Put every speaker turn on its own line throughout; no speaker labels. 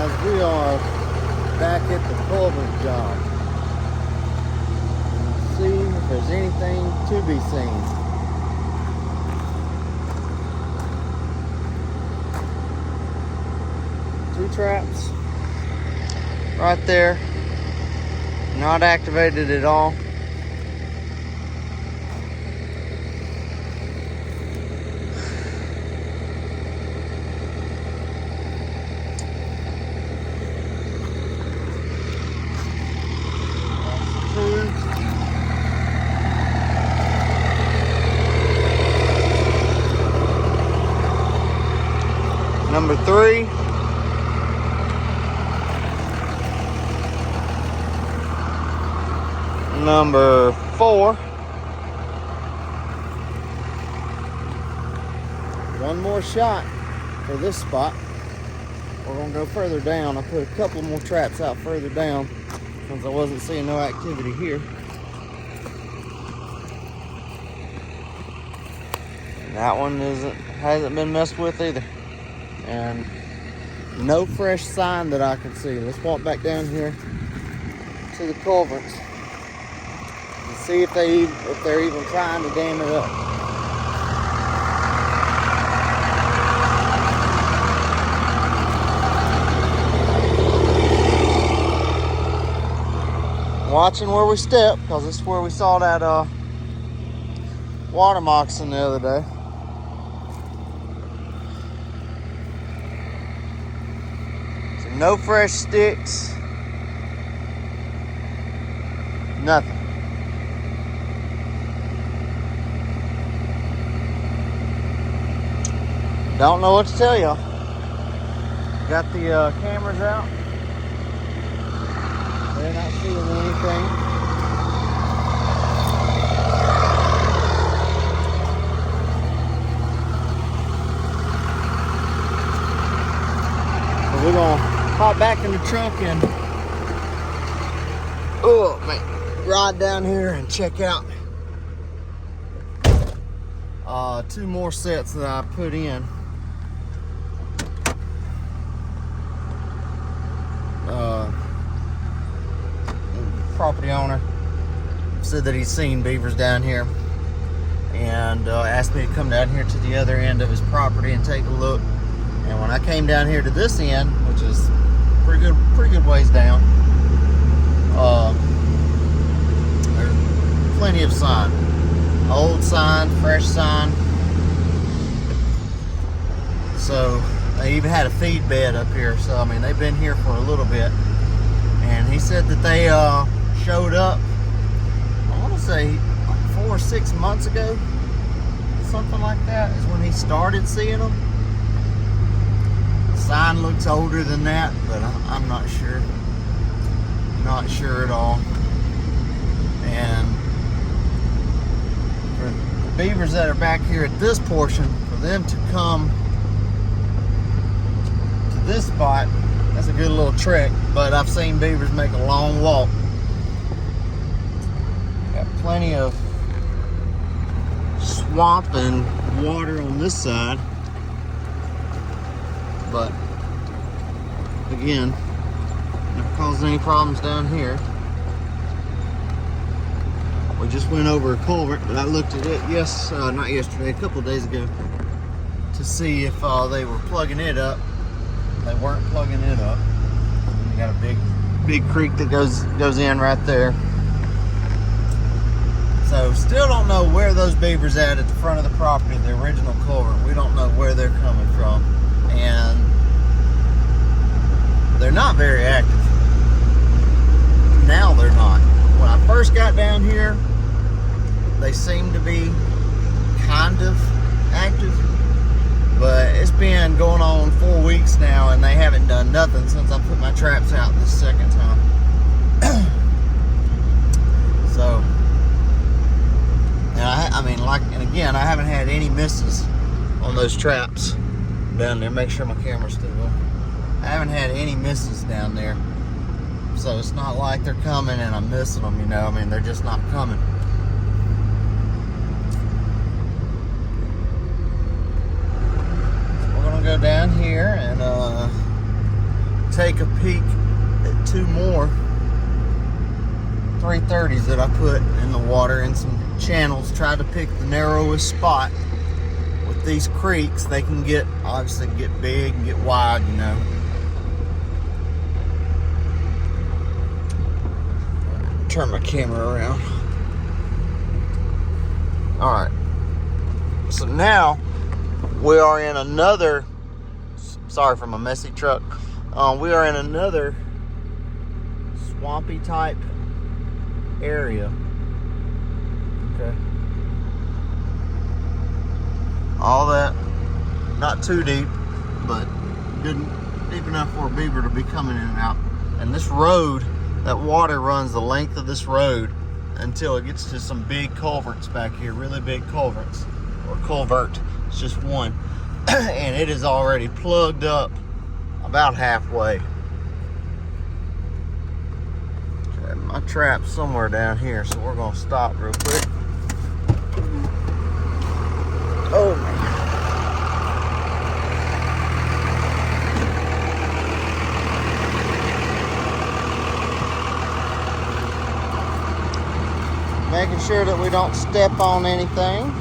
guys, we are back at the culvert job. Let's see if there's anything to be seen. Two traps right there, not activated at all. Number 3. Number 4. One more shot for this spot. We're gonna go further down. I put a couple more traps out further down since I wasn't seeing no activity here. And that one hasn't been messed with either. And no fresh sign that I can see. Let's walk back down here to the culverts and see if they're even trying to dam it up. Watching where we step, because this is where we saw that water moccasin the other day. So no fresh sticks, nothing. Don't know what to tell y'all. Got the cameras out. They're not seeing anything. So we're gonna hop back in the trunk and ride down here and check out 2 more sets that I put in. Property owner said that he's seen beavers down here and asked me to come down here to the other end of his property and take a look. And when I came down here to this end, which is pretty good ways down, there's plenty of sign. Old sign, fresh sign. So they even had a feed bed up here. So I mean, they've been here for a little bit. And he said that they showed up, I want to say 4 or 6 months ago, something like that, is when he started seeing them. The sign looks older than that, but I'm not sure. Not sure at all. And for the beavers that are back here at this portion, for them to come to this spot, that's a good little trick. But I've seen beavers make a long walk. Got plenty of swamp and water on this side, but again, not causing any problems down here. We just went over a culvert, but I looked at it not yesterday, a couple of days ago, to see if they were plugging it up. They weren't plugging it up. You got a big creek that goes in right there. So still don't know where those beavers at the front of the property, the original culvert. We don't know where they're coming from. And they're not very active. Now they're not. When I first got down here, they seemed to be kind of active. But it's been going on 4 weeks now, and they haven't done nothing since I put my traps out this second time. So, and again, I haven't had any misses on those traps down there. Make sure my camera's still on. I haven't had any misses down there. So it's not like they're coming and I'm missing them, you know. I mean, they're just not coming. Go down here and take a peek at two more 330s that I put in the water in some channels. Try to pick the narrowest spot. With these creeks, they can get, obviously get big and get wide, you know. Turn my camera around. All right. So now we are in another, sorry for my messy truck. We are in another swampy type area. Okay. All that, not too deep, but deep enough for a beaver to be coming in and out. And this road, that water runs the length of this road until it gets to some big culverts back here, really big culverts, or culvert, it's just one. And it is already plugged up about halfway. Okay, my trap's somewhere down here, so we're gonna stop real quick. Oh man. Making sure that we don't step on anything.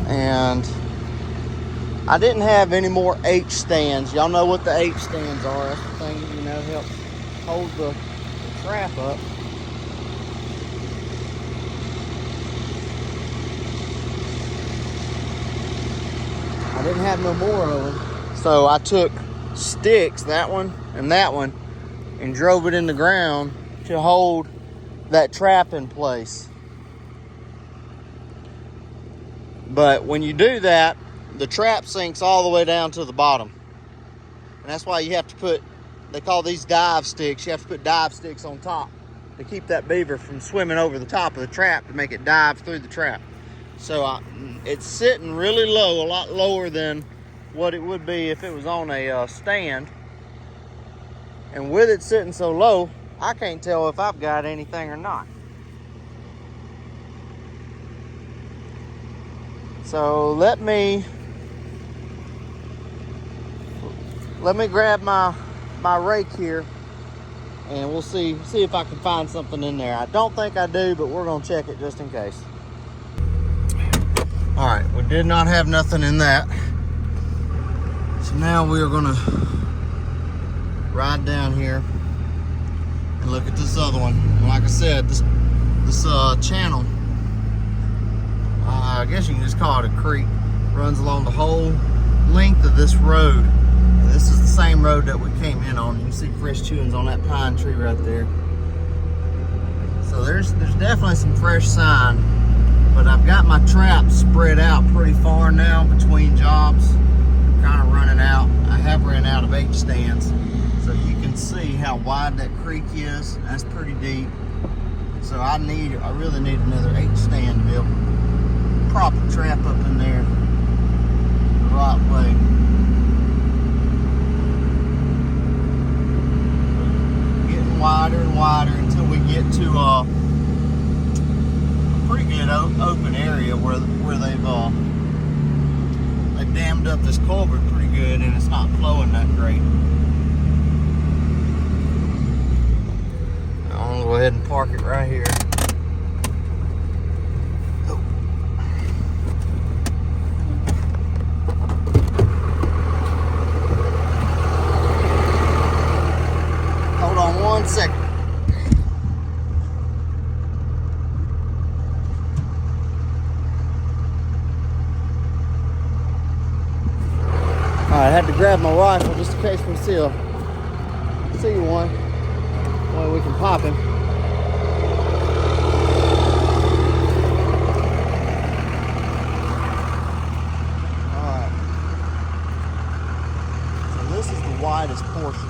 And I didn't have any more H stands. Y'all know what the H stands are. That's the thing, you know, helps hold the trap up. I didn't have no more of them. So I took sticks, that one, and drove it in the ground to hold that trap in place. But when you do that, the trap sinks all the way down to the bottom. And that's why you have to put, they call these dive sticks, you have to put dive sticks on top to keep that beaver from swimming over the top of the trap to make it dive through the trap. So it's sitting really low, a lot lower than what it would be if it was on a stand. And with it sitting so low, I can't tell if I've got anything or not. So let me grab my rake here, and we'll see if I can find something in there. I don't think I do, but we're gonna check it just in case. All right, we did not have nothing in that. So now we are gonna ride down here and look at this other one. And like I said, this channel, I guess you can just call it a creek, runs along the whole length of this road. And this is the same road that we came in on. You can see fresh chewings on that pine tree right there. So there's definitely some fresh sign. But I've got my traps spread out pretty far now between jobs. I'm kind of running out. I have ran out of H stands. So you can see how wide that creek is. That's pretty deep. So I really need another H stand to be able to prop a trap up in there the right way. Getting wider and wider until we get to a pretty good open area where they've dammed up this culvert pretty good, and it's not flowing that great. I'm gonna go ahead and park it right here. Hold on 1 second. I had to grab my rifle just in case we see one. Well, we can pop him. Alright. So this is the widest portion.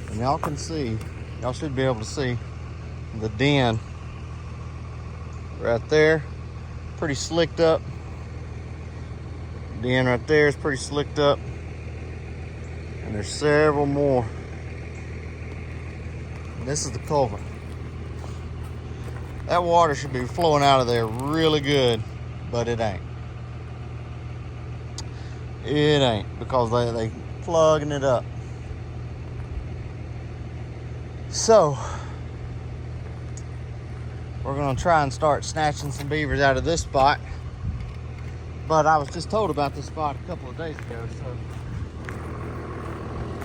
And y'all can see, y'all should be able to see the den right there, pretty slicked up. Den right there is pretty slicked up, and there's several more This is the culvert. That water should be flowing out of there really good, but it ain't. It ain't, because they plugging it up. So we're gonna try and start snatching some beavers out of this spot. But I was just told about this spot a couple of days ago, so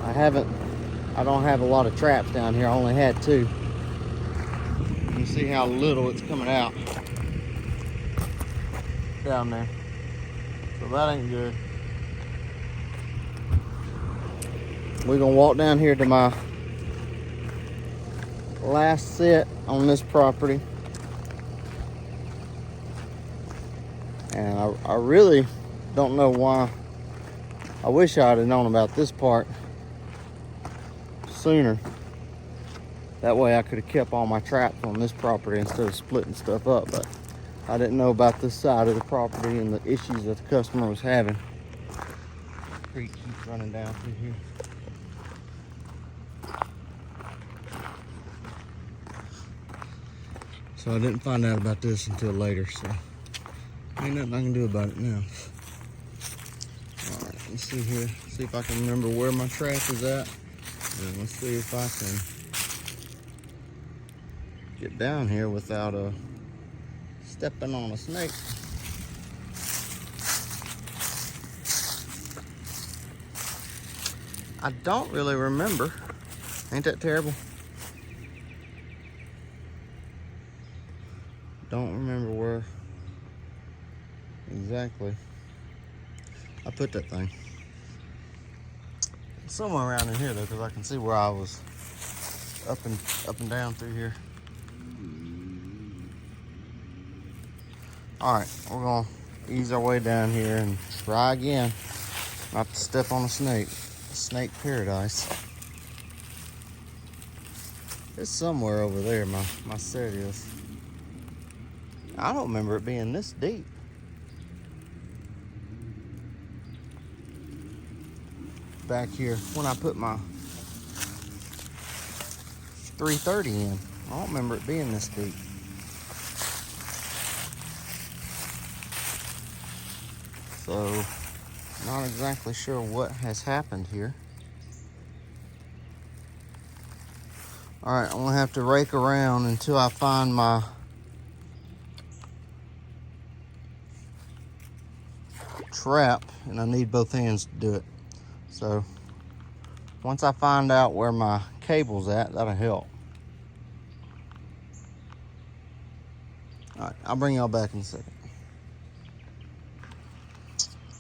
I don't have a lot of traps down here. I only had 2. You see how little it's coming out down there. So that ain't good. We're gonna walk down here to my last set on this property. And I really don't know why. I wish I'd have known about this part sooner. That way I could have kept all my traps on this property instead of splitting stuff up. But I didn't know about this side of the property and the issues that the customer was having. The creek keeps running down through here. So I didn't find out about this until later, so ain't nothing I can do about it now. All right, let's see here. See if I can remember where my trap is at. And let's see if I can get down here without stepping on a snake. I don't really remember. Ain't that terrible? Don't remember where exactly I put that thing. Somewhere around in here though, because I can see where I was up and down through here. All right, we're gonna ease our way down here and try again not to step on a snake. Snake paradise. It's somewhere over there, my set is. I don't remember it being this deep. Back here, when I put my 330 in, I don't remember it being this deep. So, not exactly sure what has happened here. All right, I'm gonna have to rake around until I find my trap, and I need both hands to do it. So once I find out where my cable's at, that'll help. All right, I'll bring y'all back in a second.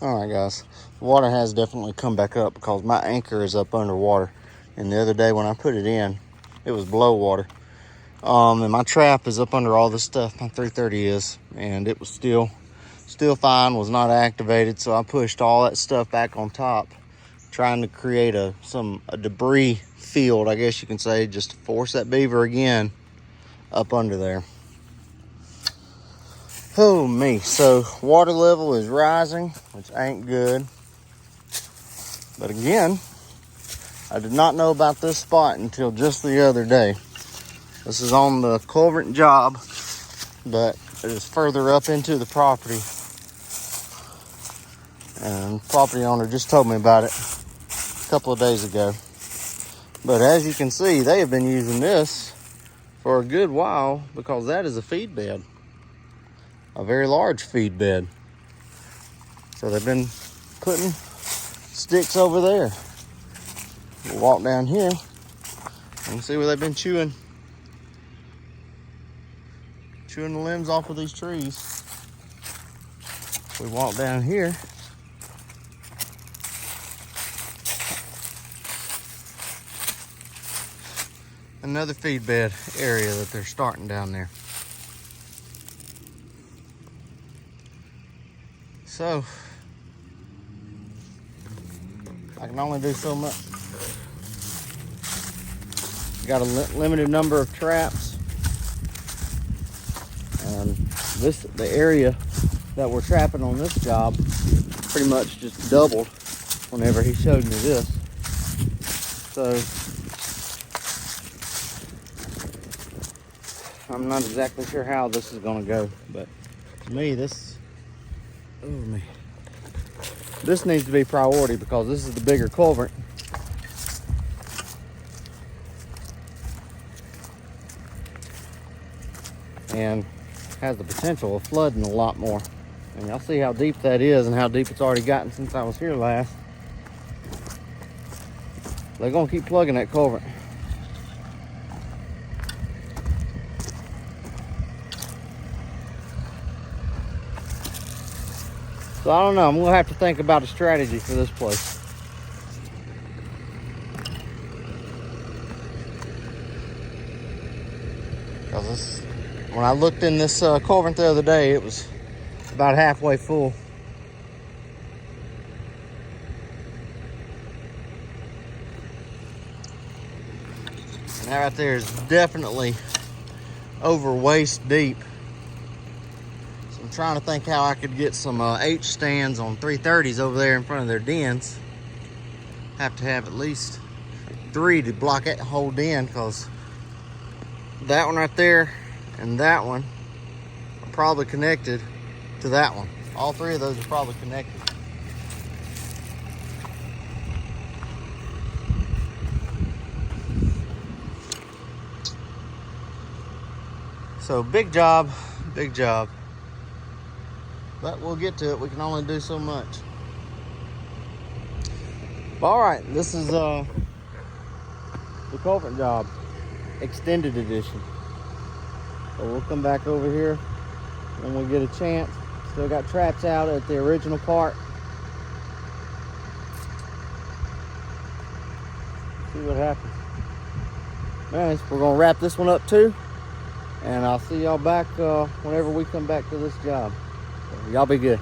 All right, guys, the water has definitely come back up because my anchor is up underwater. And the other day when I put it in, it was below water. And my trap is up under all this stuff, my 330 is, and it was still fine, was not activated. So I pushed all that stuff back on top, trying to create a debris field, I guess you can say, just to force that beaver again up under there. Oh me, so water level is rising, which ain't good. But again, I did not know about this spot until just the other day. This is on the culvert job, but it is further up into the property. And the property owner just told me about it a couple of days ago. But as you can see, they have been using this for a good while because that is a feed bed. A very large feed bed. So they've been putting sticks over there. We'll walk down here and see where they've been chewing the limbs off of these trees. We walk down here. Another feed bed area that they're starting down there. So, I can only do so much. Got a limited number of traps. And the area that we're trapping on this job pretty much just doubled whenever he showed me this. So, I'm not exactly sure how this is gonna go, but to me this, oh man, this needs to be priority because this is the bigger culvert. And has the potential of flooding a lot more. And y'all see how deep that is and how deep it's already gotten since I was here last. They're gonna keep plugging that culvert. So I don't know, I'm gonna have to think about a strategy for this place. Because this, when I looked in this culvert the other day, it was about halfway full. And that right there is definitely over waist deep. So I'm trying to think how I could get some H stands on 330s over there in front of their dens. Have to have at least 3 to block that whole den, because that one right there and that one are probably connected to that one. All 3 of those are probably connected. So big job, big job. But we'll get to it. We can only do so much. But all right, this is the culvert job, extended edition. So we'll come back over here when we get a chance. Still got traps out at the original part. See what happens. Anyways, we're gonna wrap this one up too. And I'll see y'all back whenever we come back to this job. So y'all be good.